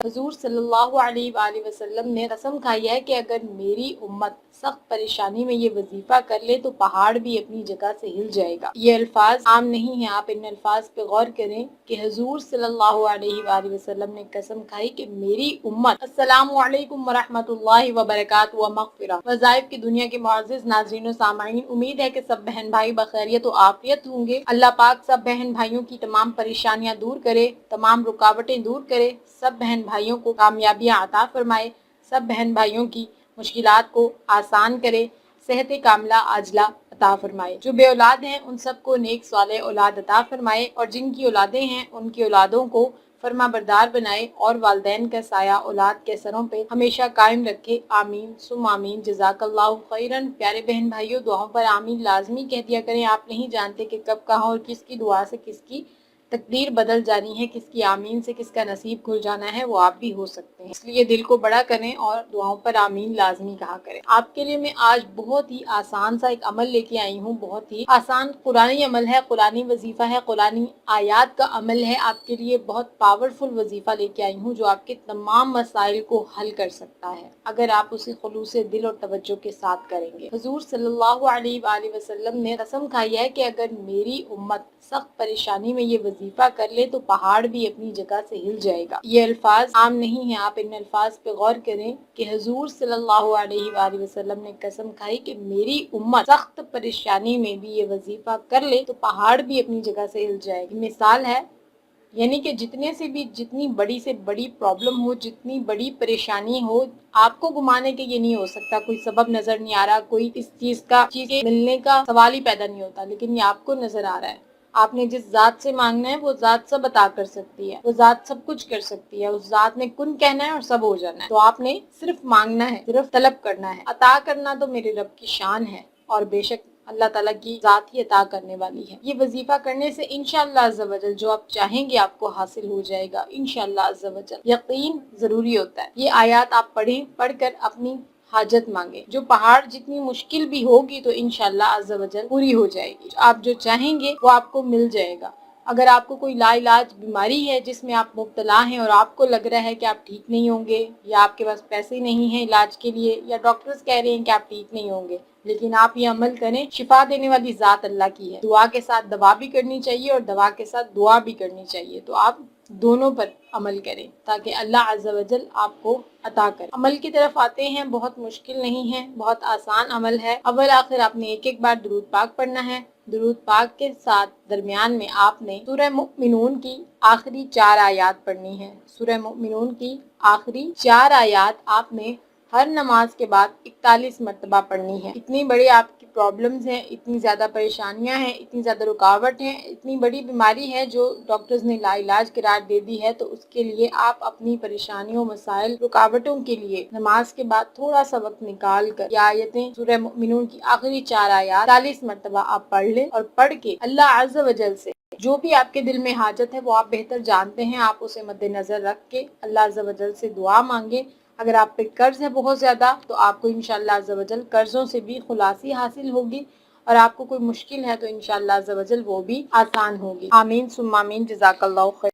हुजूर सल्लल्लाहु अलैहि वसल्लम ने कसम खाई है कि अगर मेरी उम्मत सख्त परेशानी में ये वजीफा कर ले तो पहाड़ भी अपनी जगह से हिल जाएगा। ये अल्फाज आम नहीं है, आप इन अल्फाज पे गौर करें कि हुजूर सल्लल्लाहु अलैहि वसल्लम ने कसम खाई कि मेरी उम्मत अस्सलामु अलैकुम व रहमतुल्लाहि व बरकातहू व मग़फ़िरह। वज़ाइफ की दुनिया के मुअज़्ज़िज़ नाज़रीन व सामाईन, उम्मीद है कि सब बहन भाई बखैरियत व आफियत होंगे। अल्लाह पाक सब बहन भाइयों की तमाम परेशानियां दूर करे, तमाम रुकावटें दूर करे, सब बहन भाइयों को कामयाबियां अता फरमाए, सब बहन भाइयों की मुश्किलात को आसान करे, सेहत कामिला आजला अता फरमाए। जो बे औलाद हैं उन सबको नेक सालेह औलाद अता फरमाए और जिनकी औलादें हैं उनकी औलादों को फरमा बरदार बनाए और वालिदैन का साया औलाद के सरों पे हमेशा कायम रखे। आमीन सुम आमीन। जज़ाकल्लाहु खैरन। प्यारे बहन भाइयों, दुआओं पर आमीन लाजमी कह दिया करें। आप नहीं जानते कि कब कहाँ और किसकी दुआ से किसकी तकदीर बदल जानी है, किसकी आमीन से किसका नसीब खुल जाना है, वो आप भी हो सकते हैं। इसलिए दिल को बड़ा करें और दुआओं पर आमीन लाजमी कहा करें। आपके लिए मैं आज बहुत ही आसान सा एक अमल लेके आई हूँ। बहुत ही आसान कुरानी अमल है, कुरानी वजीफा है, कुरानी आयात का अमल है। आपके लिए बहुत पावरफुल वजीफा लेके आई हूँ जो आपके तमाम मसाइल को हल कर सकता है अगर आप उसे खुलूस दिल और तवज्जो के साथ करेंगे। हुजूर सल्लल्लाहु अलैहि वसल्लम ने कसम खाई है कि अगर मेरी उम्मत सख्त परेशानी में ये वजीफा कर ले तो पहाड़ भी अपनी जगह से हिल जाएगा। ये अल्फाज आम नहीं है, आप इन अल्फाज पे गौर करें कि हुजूर सल्लल्लाहु अलैहि वसल्लम ने कसम खाई कि मेरी उम्मत सख्त परेशानी में भी ये वजीफा कर ले तो पहाड़ भी अपनी जगह से हिल जाएगी। मिसाल है, यानी कि जितनी बड़ी से बड़ी प्रॉब्लम हो, जितनी बड़ी परेशानी हो, आपको घुमाने के ये नहीं हो सकता, कोई सबब नजर नहीं आ रहा, कोई इस चीज मिलने का सवाल ही पैदा नहीं होता, लेकिन ये आपको नजर आ रहा है। आपने जिस जात से मांगना है वो जात सब अता कर सकती है, वो जात सब कुछ कर सकती है। उस जात ने कुन कहना है और सब हो जाना है। तो आपने सिर्फ मांगना है, सिर्फ तलब करना है। अता करना तो मेरे रब की शान है और बेशक अल्लाह ताला की जात ही अता करने वाली है। ये वजीफा करने से इंशाअल्लाह अज़्ज़ा वजल जो आप चाहेंगे आपको हासिल हो जाएगा इंशाअल्लाह अज़्ज़ा वजल। यकीन जरूरी होता है। ये आयत आप पढ़ें, पढ़कर अपनी हाजत मांगे। जो पहाड़ जितनी मुश्किल भी होगी तो इंशाअल्लाह अज़्ज़ा वजल पूरी हो जाएगी। आप जो चाहेंगे वो आपको मिल जाएगा। अगर आपको कोई लाइलाज बीमारी है जिसमें आप मुब्तला हैं और आपको लग रहा है कि आप ठीक नहीं होंगे, या आपके पास पैसे नहीं हैं इलाज के लिए, या डॉक्टर्स कह रहे हैं कि आप ठीक नहीं होंगे, लेकिन आप ये अमल करें, शिफा देने वाली जात अल्लाह की है। दुआ के साथ दवा भी करनी चाहिए और दवा के साथ दुआ भी करनी चाहिए। तो आप दोनों पर अमल करें ताकि अल्लाह अज़्ज़ा वजल आपको अता करे। अमल की तरफ आते हैं। बहुत मुश्किल नहीं है, बहुत आसान अमल है। अव्वल आखिर आपने एक एक बार दुरूद पाक पढ़ना है। दुरूद पाक के साथ दरमियान में आपने सूरह मुमिनून की आखिरी 4 आयात पढ़नी है। सूरह मुमिनून की आखिरी 4 आयात आपने हर नमाज के बाद 41 मरतबा पढ़नी है। इतनी बड़ी आपकी प्रॉब्लम्स हैं, इतनी ज्यादा परेशानियां हैं, इतनी ज्यादा रुकावट है, इतनी बड़ी बीमारी है जो डॉक्टर्स ने लाइलाज करार दे दी है, तो उसके लिए आप अपनी परेशानियों, मसाइल, रुकावटों के लिए नमाज के बाद थोड़ा सा वक्त निकाल कर ये आयतें सूरह मुमिनून की आखिरी 4 आयत 40 मरतबा आप पढ़ लें और पढ़ के अल्लाह अज़्ज़ा वजल से जो भी आपके दिल में हाजत है वो आप बेहतर जानते हैं, आप उसे मद्देनजर रख के अल्लाह अज़्ज़ा वजल से दुआ मांगे। अगर आप पे कर्ज है बहुत ज्यादा तो आपको इंशाअल्लाह अज़्ज़ा वजल कर्जों से भी खुलासी हासिल होगी, और आपको कोई मुश्किल है तो इंशाअल्लाह अज़्ज़ा वजल वो भी आसान होगी। आमीन सुम्मा आमीन। जज़ाकल्लाहु खैर।